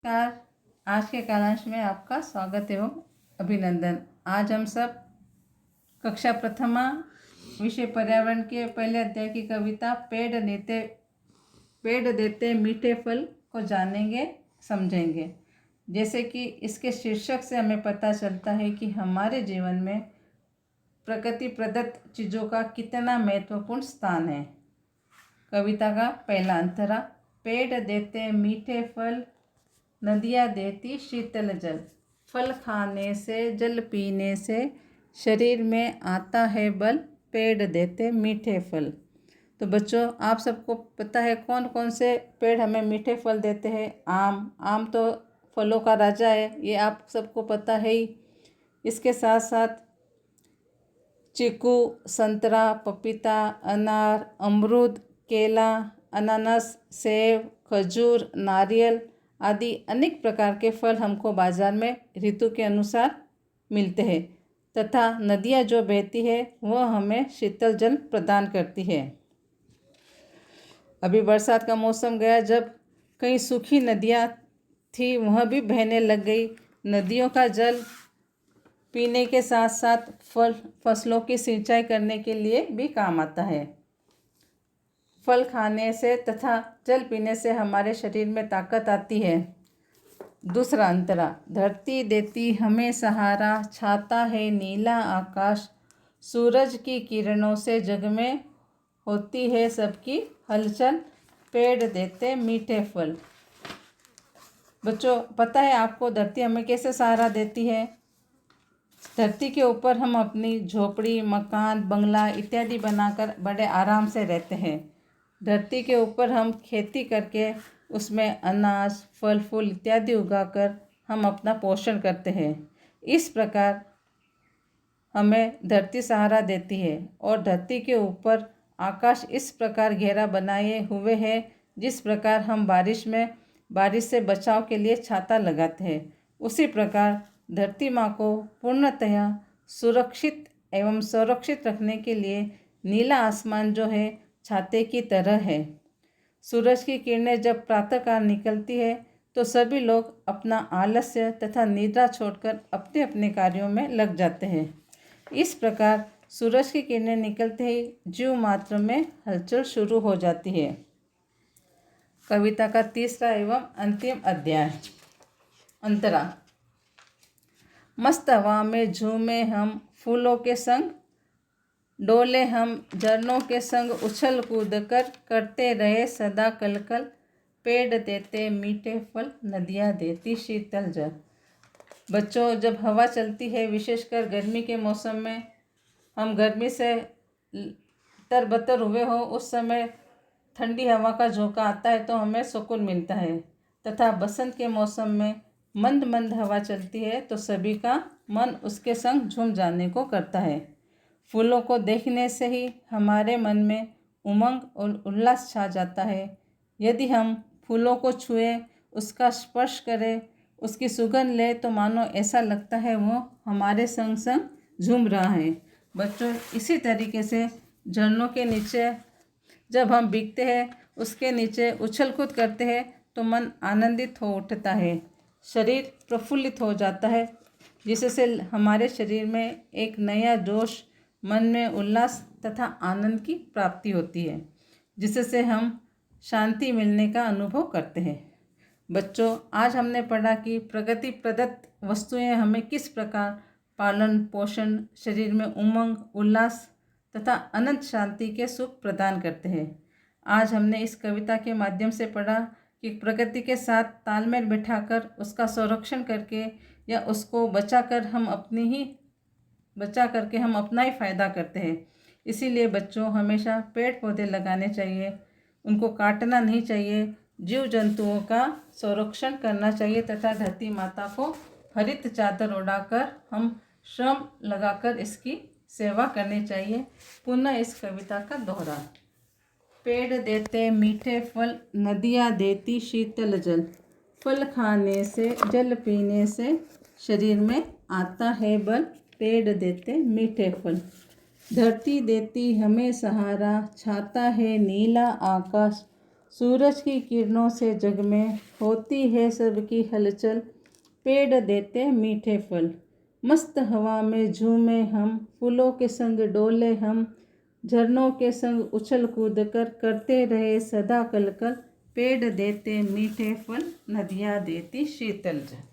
नमस्कार। आज के कालांश में आपका स्वागत एवं अभिनंदन। आज हम सब कक्षा प्रथमा विषय पर्यावरण के पहले अध्याय की कविता पेड़ देते मीठे फल को जानेंगे, समझेंगे। जैसे कि इसके शीर्षक से हमें पता चलता है कि हमारे जीवन में प्रकृति प्रदत्त चीज़ों का कितना महत्वपूर्ण स्थान है। कविता का पहला अंतरा। पेड़ देते मीठे फल, नदियाँ देती शीतल जल। फल खाने से, जल पीने से शरीर में आता है बल, पेड़ देते मीठे फल। तो बच्चों, आप सबको पता है कौन कौन से पेड़ हमें मीठे फल देते हैं। आम तो फलों का राजा है, ये आप सबको पता है ही। इसके साथ साथ चीकू, संतरा, पपीता, अनार, अमरूद, केला, अनानास, सेब, खजूर, नारियल आदि अनेक प्रकार के फल हमको बाज़ार में ऋतु के अनुसार मिलते हैं तथा नदियाँ जो बहती है वह हमें शीतल जल प्रदान करती है। अभी बरसात का मौसम गया, जब कई सूखी नदियाँ थी वह भी बहने लग गई। नदियों का जल पीने के साथ साथ फसलों की सिंचाई करने के लिए भी काम आता है। फल खाने से तथा जल पीने से हमारे शरीर में ताकत आती है। दूसरा अंतरा। धरती देती हमें सहारा, छाता है नीला आकाश, सूरज की किरणों से जग में होती है सबकी हलचल, पेड़ देते मीठे फल। बच्चों, पता है आपको धरती हमें कैसे सहारा देती है? धरती के ऊपर हम अपनी झोपड़ी, मकान, बंगला इत्यादि बनाकर बड़े आराम से रहते हैं। धरती के ऊपर हम खेती करके उसमें अनाज, फल फूल इत्यादि उगाकर हम अपना पोषण करते हैं। इस प्रकार हमें धरती सहारा देती है और धरती के ऊपर आकाश इस प्रकार घेरा बनाए हुए है जिस प्रकार हम बारिश से बचाव के लिए छाता लगाते हैं, उसी प्रकार धरती माँ को पूर्णतया सुरक्षित एवं संरक्षित रखने के लिए नीला आसमान जो है छाते की तरह है। सूरज की किरणें जब प्रातःकाल निकलती है तो सभी लोग अपना आलस्य तथा निद्रा छोड़कर अपने अपने कार्यों में लग जाते हैं। इस प्रकार सूरज की किरणें निकलते ही जीव मात्र में हलचल शुरू हो जाती है। कविता का तीसरा एवं अंतिम अध्याय। अंतरा। मस्त हवा में झूमे हम फूलों के संग, डोले हम झरनों के संग, उछल कूद कर करते रहे सदा कलकल, पेड़ देते मीठे फल, नदियाँ देती शीतल जल। बच्चों, जब हवा चलती है, विशेषकर गर्मी के मौसम में, हम गर्मी से तरबतर हुए हो, उस समय ठंडी हवा का झोंका आता है तो हमें सुकून मिलता है। तथा बसंत के मौसम में मंद मंद हवा चलती है तो सभी का मन उसके संग झूम जाने को करता है। फूलों को देखने से ही हमारे मन में उमंग और उल्लास छा जाता है। यदि हम फूलों को छुए, उसका स्पर्श करें, उसकी सुगंध ले तो मानो ऐसा लगता है वो हमारे संग संग झूम रहा है। बच्चों, इसी तरीके से झरनों के नीचे जब हम भीगते हैं, उसके नीचे उछल कूद करते हैं तो मन आनंदित हो उठता है, शरीर प्रफुल्लित हो जाता है, जिससे हमारे शरीर में एक नया जोश, मन में उल्लास तथा आनंद की प्राप्ति होती है, जिससे हम शांति मिलने का अनुभव करते हैं। बच्चों, आज हमने पढ़ा कि प्रकृति प्रदत्त वस्तुएं हमें किस प्रकार पालन पोषण, शरीर में उमंग, उल्लास तथा अनंत शांति के सुख प्रदान करते हैं। आज हमने इस कविता के माध्यम से पढ़ा कि प्रकृति के साथ तालमेल बिठाकर उसका संरक्षण करके या उसको बचा करके हम अपना ही फायदा करते हैं। इसीलिए बच्चों, हमेशा पेड़ पौधे लगाने चाहिए, उनको काटना नहीं चाहिए, जीव जंतुओं का संरक्षण करना चाहिए तथा धरती माता को हरित चादर ओढ़ाकर हम श्रम लगाकर इसकी सेवा करनी चाहिए। पुनः इस कविता का दोहरान। पेड़ देते मीठे फल, नदियाँ देती शीतल जल, फल खाने से, जल पीने से शरीर में आता है बल, पेड़ देते मीठे फल। धरती देती हमें सहारा, छाता है नीला आकाश, सूरज की किरणों से जग में होती है सबकी हलचल, पेड़ देते मीठे फल। मस्त हवा में झूमे हम, फूलों के संग डोले हम, झरनों के संग उछल कूद कर करते रहे सदा कलकल, पेड़ देते मीठे फल, नदियाँ देती शीतल जल।